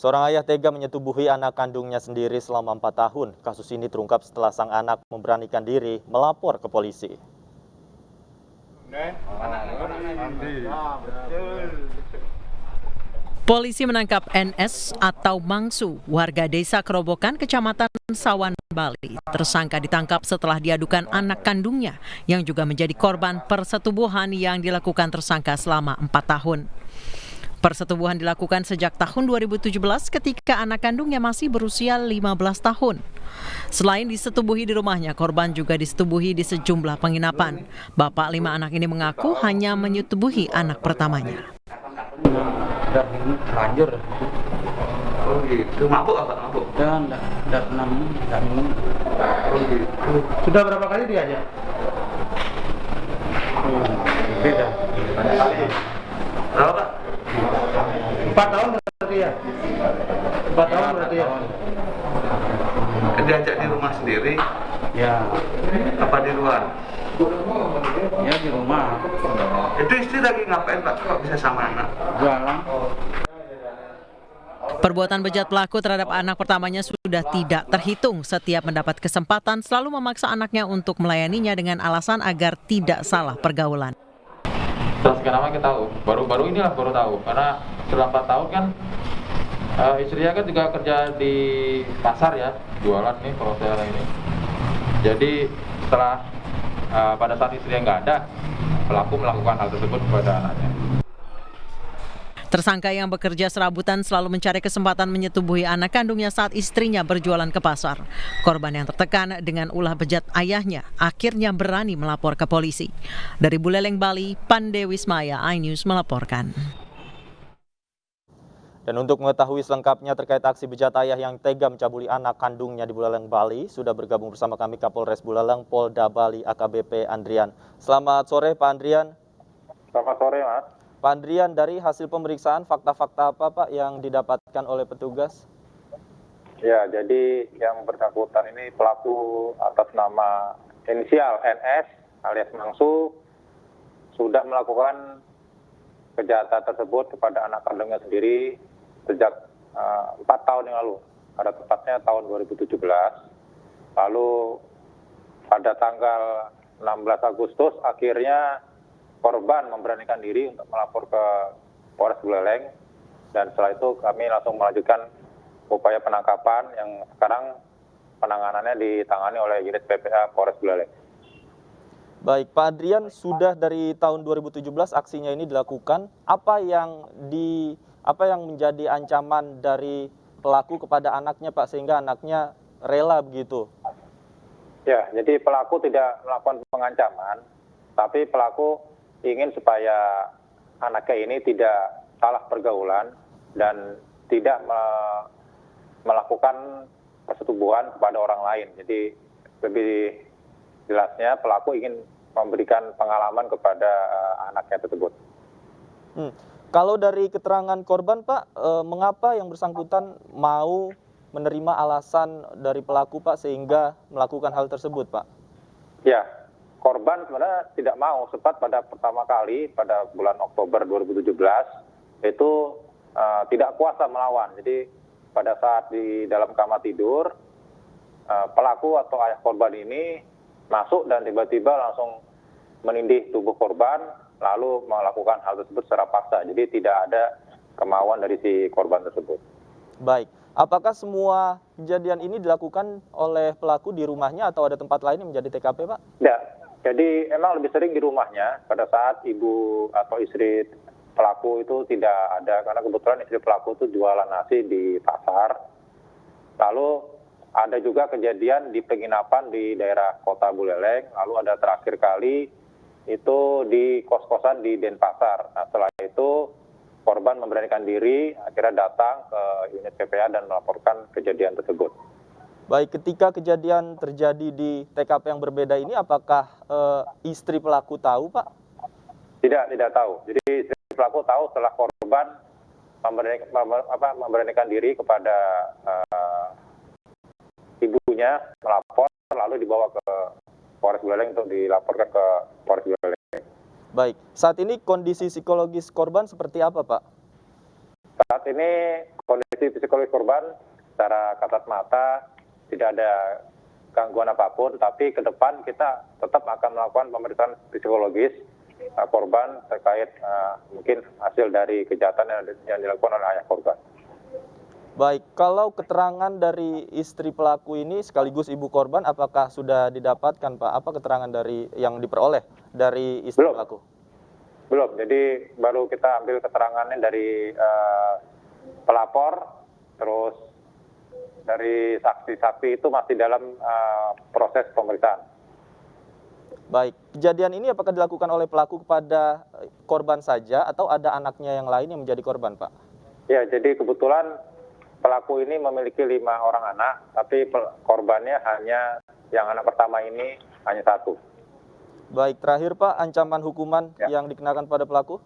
Seorang ayah tega menyetubuhi anak kandungnya sendiri selama 4 tahun. Kasus ini terungkap setelah sang anak memberanikan diri melapor ke polisi. Polisi menangkap NS atau Mangsu, warga desa Kerobokan, Kecamatan Sawan, Bali. Tersangka ditangkap setelah diadukan anak kandungnya yang juga menjadi korban persetubuhan yang dilakukan tersangka selama 4 tahun. Persetubuhan dilakukan sejak tahun 2017 ketika anak kandungnya masih berusia 15 tahun. Selain disetubuhi di rumahnya, korban juga disetubuhi di sejumlah penginapan. Bapak 5 anak ini mengaku hanya menyetubuhi anak pertamanya. Udah lanjur. Oh gitu, mabuk apa mabuk? Ya, enggak minum. Oh gitu. Sudah berapa kali diajak? Beda. Berapa Pak? 4 tahun berarti ya? 4 tahun berarti ya? Diajak di rumah sendiri, Ya, apa di luar? ya di rumah. Itu istri lagi ngapain Pak? Kok bisa sama anak? Jualan. Perbuatan bejat pelaku terhadap anak pertamanya sudah tidak terhitung. Setiap mendapat kesempatan selalu memaksa anaknya untuk melayaninya dengan alasan agar tidak salah pergaulan. Sekian lama kita tahu, baru inilah baru tahu, karena setelah 4 tahun kan istrinya kan juga kerja di pasar ya, jualan nih kalau saya ini. Jadi setelah pada saat istrinya nggak ada, pelaku melakukan hal tersebut kepada anaknya. Tersangka yang bekerja serabutan selalu mencari kesempatan menyetubuhi anak kandungnya saat istrinya berjualan ke pasar. Korban yang tertekan dengan ulah bejat ayahnya akhirnya berani melapor ke polisi. Dari Buleleng, Bali, Pande Wismaya, iNews melaporkan. Dan untuk mengetahui selengkapnya terkait aksi bejat ayah yang tega mencabuli anak kandungnya di Buleleng, Bali, sudah bergabung bersama kami Kapolres Buleleng, Polda Bali, AKBP Andrian. Selamat sore Pak Andrian. Selamat sore Mas. Pak Andrian, dari hasil pemeriksaan fakta-fakta apa Pak yang didapatkan oleh petugas? Ya, jadi yang bersangkutan ini pelaku atas nama inisial NS alias Mangsu sudah melakukan kejahatan tersebut kepada anak kandungnya sendiri sejak 4 tahun yang lalu, pada tepatnya tahun 2017. Lalu pada tanggal 16 Agustus akhirnya korban memberanikan diri untuk melapor ke Polres Buleleng, dan setelah itu kami langsung melanjutkan upaya penangkapan yang sekarang penanganannya ditangani oleh unit PPA Polres Buleleng. Baik, Pak Andrian, sudah dari tahun 2017 aksinya ini dilakukan. Apa yang menjadi ancaman dari pelaku kepada anaknya Pak sehingga anaknya rela begitu? Ya, jadi pelaku tidak melakukan pengancaman, tapi pelaku ingin supaya anaknya ini tidak salah pergaulan dan tidak melakukan persetubuhan kepada orang lain. Jadi lebih jelasnya pelaku ingin memberikan pengalaman kepada anaknya tersebut. Kalau dari keterangan korban Pak, mengapa yang bersangkutan mau menerima alasan dari pelaku Pak sehingga melakukan hal tersebut Pak? Ya, korban sebenarnya tidak mau, sempat pada pertama kali pada bulan Oktober 2017 itu tidak kuasa melawan. Jadi pada saat di dalam kamar tidur, pelaku atau ayah korban ini masuk dan tiba-tiba langsung menindih tubuh korban, lalu melakukan hal tersebut secara paksa. Jadi tidak ada kemauan dari si korban tersebut. Baik, apakah semua kejadian ini dilakukan oleh pelaku di rumahnya atau ada tempat lain yang menjadi TKP Pak? Tidak. Jadi emang lebih sering di rumahnya pada saat ibu atau istri pelaku itu tidak ada, karena kebetulan istri pelaku itu jualan nasi di pasar. Lalu ada juga kejadian di penginapan di daerah Kota Buleleng, lalu ada terakhir kali itu di kos-kosan di Denpasar. Nah, setelah itu korban memberanikan diri, akhirnya datang ke unit PPA dan melaporkan kejadian tersebut. Baik, ketika kejadian terjadi di TKP yang berbeda ini, apakah istri pelaku tahu, Pak? Tidak tahu. Jadi istri pelaku tahu setelah korban memberanikan diri kepada ibunya, melapor, lalu dibawa ke Polres Buleleng untuk dilaporkan ke Polres Buleleng. Baik, saat ini kondisi psikologis korban seperti apa, Pak? Saat ini kondisi kondisi psikologis korban secara kasat mata tidak ada gangguan apapun, tapi ke depan kita tetap akan melakukan pemeriksaan psikologis korban terkait mungkin hasil dari kejahatan yang dilakukan oleh ayah korban. Baik, kalau keterangan dari istri pelaku ini sekaligus ibu korban, apakah sudah didapatkan, Pak? Apa keterangan dari yang diperoleh dari istri Belum. pelaku? Belum, jadi baru kita ambil keterangannya dari pelapor, terus dari saksi-saksi itu masih dalam proses pemeriksaan. Baik, kejadian ini apakah dilakukan oleh pelaku kepada korban saja atau ada anaknya yang lain yang menjadi korban, Pak? Ya, jadi kebetulan pelaku ini memiliki 5 orang anak, tapi korbannya hanya yang anak pertama ini hanya 1. Baik, terakhir Pak, ancaman hukuman yang dikenakan pada pelaku?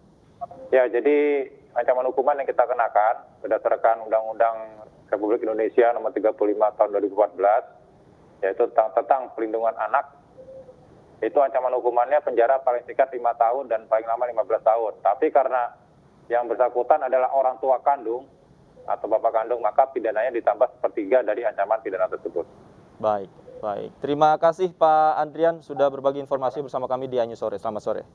Ya, jadi ancaman hukuman yang kita kenakan berdasarkan Undang-Undang Republik Indonesia Nomor 35 Tahun 2014, yaitu tentang pelindungan anak. Itu ancaman hukumannya penjara paling singkat 5 tahun dan paling lama 15 tahun. Tapi karena yang bersangkutan adalah orang tua kandung atau bapak kandung, maka pidananya ditambah sepertiga dari ancaman pidana tersebut. Baik, baik. Terima kasih Pak Andrian sudah berbagi informasi bersama kami di Anyu Sore. Selamat sore.